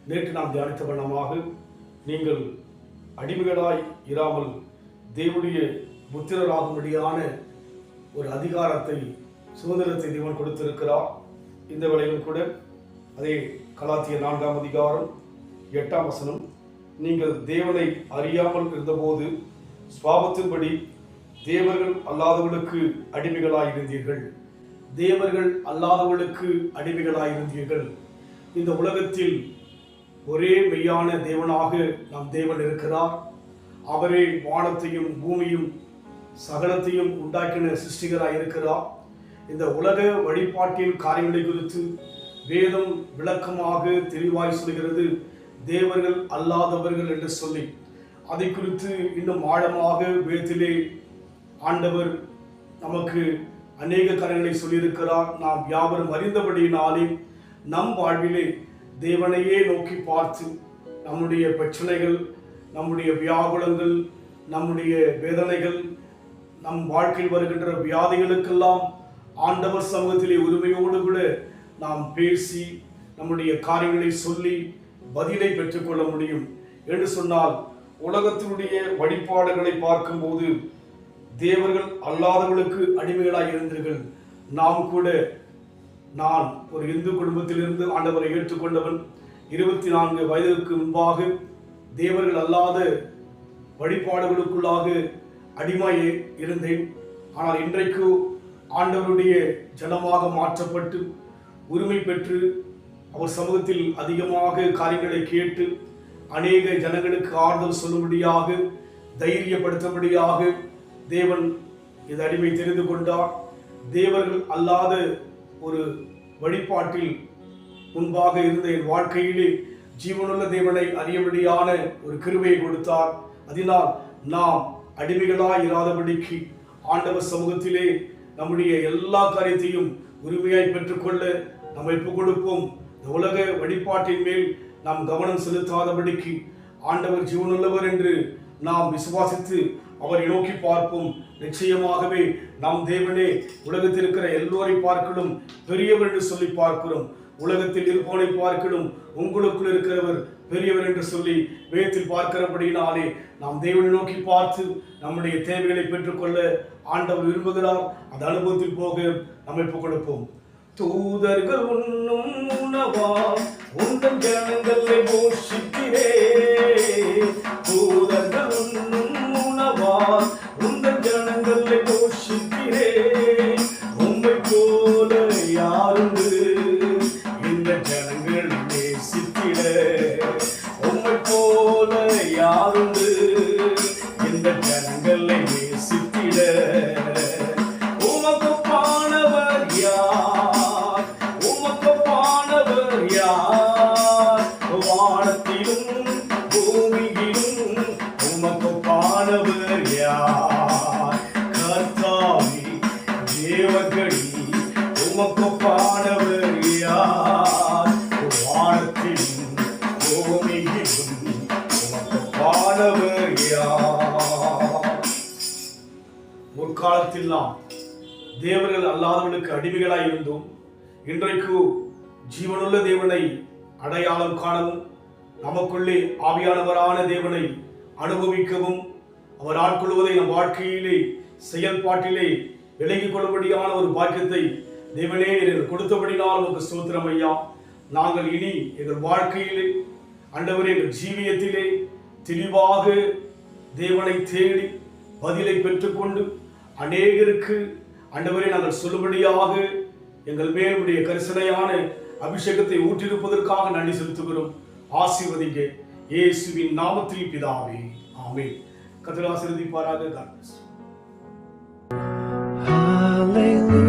நேற்று நாம் தியானித்த வண்ணமாக நீங்கள் அடிமைகளாய் இராமல் தேவனுடைய புத்திரராகும்படியான ஒரு அதிகாரத்தை, சுதந்திரத்தை தேவன் கொடுத்திருக்கிறார். இந்த வேளையிலும் கூட அதே கலாத்தியர் 4ஆம் அதிகாரம் 8ஆம் வசனம், நீங்கள் தேவனை அறியாமல் இருந்தபோது சுபாவத்தின்படி தேவர்கள் அல்லாதவர்களுக்கு அடிமைகளாயிருந்தீர்கள். தேவர்கள் அல்லாதவர்களுக்கு அடிமைகளாயிருந்தீர்கள். இந்த உலகத்தில் ஒரே மெய்யான தேவனாக நம் தேவன் இருக்கிறார். அவரே வானத்தையும் பூமியும் சகலத்தையும் உண்டாக்கின சிருஷ்டிகராக இருக்கிறார். இந்த உலக வழிபாட்டின் காரியங்களை குறித்து வேதம் விளக்கமாக தெளிவாய் சொல்கிறது, தேவர்கள் அல்லாதவர்கள் என்று சொல்லி. அதை குறித்து இன்னும் ஆழமாக வேதத்திலே ஆண்டவர் நமக்கு அநேக காரியங்களை சொல்லியிருக்கிறார். நாம் யாவரும் அறிந்தபடியினாலே நம் வாழ்விலே தேவனையே நோக்கி பார்த்து நம்முடைய பிரச்சனைகள், நம்முடைய வியாகுலங்கள், நம்முடைய வேதனைகள், நம் வாழ்க்கையில் வருகின்ற வியாதிகளுக்கெல்லாம் ஆண்டவர் சமூகத்திலே உரிமையோடு கூட நாம் பேசி நம்முடைய காரியங்களை சொல்லி பதிலை பெற்றுக்கொள்ள முடியும். என்று சொன்னால், உலகத்தினுடைய வழிபாடுகளை பார்க்கும்போது தேவர்கள் அல்லாதவர்களுக்கு அடிமைகளாக இருந்தீர்கள். நாம் கூட, நான் ஒரு இந்து குடும்பத்திலிருந்து ஆண்டவரை ஏற்றுக்கொண்டவன். 24 வயதுக்கு முன்பாக தேவர்கள் அல்லாத வழிபாடுகளுக்குள்ளாக அடிமையே இருந்தேன். ஆனால் இன்றைக்கு ஆண்டவருடைய ஜனமாக மாற்றப்பட்டு உரிமை பெற்று அவர் சமூகத்தில் அதிகமாக காரியங்களை கேட்டு அநேக ஜனங்களுக்கு ஆறுதல் சொல்லும்படியாக, தைரியப்படுத்தும்படியாக தேவன் இந்த அடிமை தெரிந்து கொண்டார். தேவர்கள் அல்லாத ஒரு வழிபாட்டில் முன்பாக இருந்த என் வாழ்க்கையிலே ஜீவனுள்ள தேவனை அறியும்படியான ஒரு கிருபையை கொடுத்தார். அதனால் நாம் அடிமைகளாய் இராதபடிக்கு ஆண்டவர் சமூகத்திலே நம்முடைய எல்லா காரியத்தையும் உரிமையாய் பெற்றுக்கொள்ள நம்ம ஒப்புக் கொடுப்போம். இந்த உலக வழிபாட்டின் மேல் நாம் கவனம் செலுத்தாதபடிக்கு ஆண்டவர் ஜீவனுள்ளவர் என்று நாம் விசுவாசித்து அவரை நோக்கி பார்ப்போம். நிச்சயமாகவே நம் தேவனே உலகத்தில் இருக்கிற எல்லோரை பார்க்கலும் பெரியவர் என்று சொல்லி பார்க்கிறோம். உலகத்தில் இருப்பவனை பார்க்கலும் உங்களுக்குள் இருக்கிறவர் பெரியவர் என்று சொல்லி வேதத்தில் பார்க்கிறபடினாலே நாம் தேவனை நோக்கி பார்த்து நம்முடைய தேவைகளை பெற்றுக்கொள்ள ஆண்டவர் விரும்புகிறார். அந்த அனுபவத்தில் போக நம்ம ஒப்புக் கொடுப்போம். தூதர்கள் உண்ணும் உணவா உங்கள் ஜனங்களை போஷிக்கிறே, தூதர்கள் உண்ணும் உணவா உங்கள் ஜனங்களை போஷிக்கிறே, உம்மை போல யாருண்டு இந்த ஜனங்கள் நேசித்திட, உம்மை போல யாருண்டு இந்த ஜனங்களை நேசித்திட, உமக்கு பானவர் யார், உமக்கு பானவர் யார், வானத்திலும் பூமியிலும் உமக்கு பானவர் யார், கர்த்தாவே தேவகடி உமக்கு பானவர் யார், வானத்திலும் பூமியிலும் உமக்கு பானவர் யார். முற்காலத்தில் நாம் தேவர்கள் அல்லாதவர்களுக்கு அடிமைகளாய் இருந்தோம். இன்றைக்கு ஜீவனுள்ள தேவனை அடையாளம் காணவும், நமக்குள்ளே ஆவியானவரான தேவனை அனுபவிக்கவும், அவர் ஆட்கொள்வதை நம் வாழ்க்கையிலே செயல்பாட்டிலே விலகிக் கொள்ளும்படியான ஒரு பாக்கியத்தை தேவனே எங்களுக்கு கொடுத்தபடினால் உங்களுக்கு ஸ்தோத்திரம் ஐயா. நாங்கள் இனி எங்கள் வாழ்க்கையிலே ஆண்டவரே, எங்கள் ஜீவியத்திலே தெளிவாக தேவனை தேடி பதிலை பெற்றுக்கொண்டு அநேகருக்கு ஆண்டவரே நாங்கள் சொல்லும்படியாக எங்கள் மேல் உடைய கரிசனையான அபிஷேகத்தை ஊற்றிருப்பதற்காக நன்றி செலுத்துகிறோம். ஆசீர்வதிங்க இயேசுவின் நாமத்தில் பிதாவே, ஆமென். கர்த்தர் ஆசீர்வதிப்பாராக. God bless.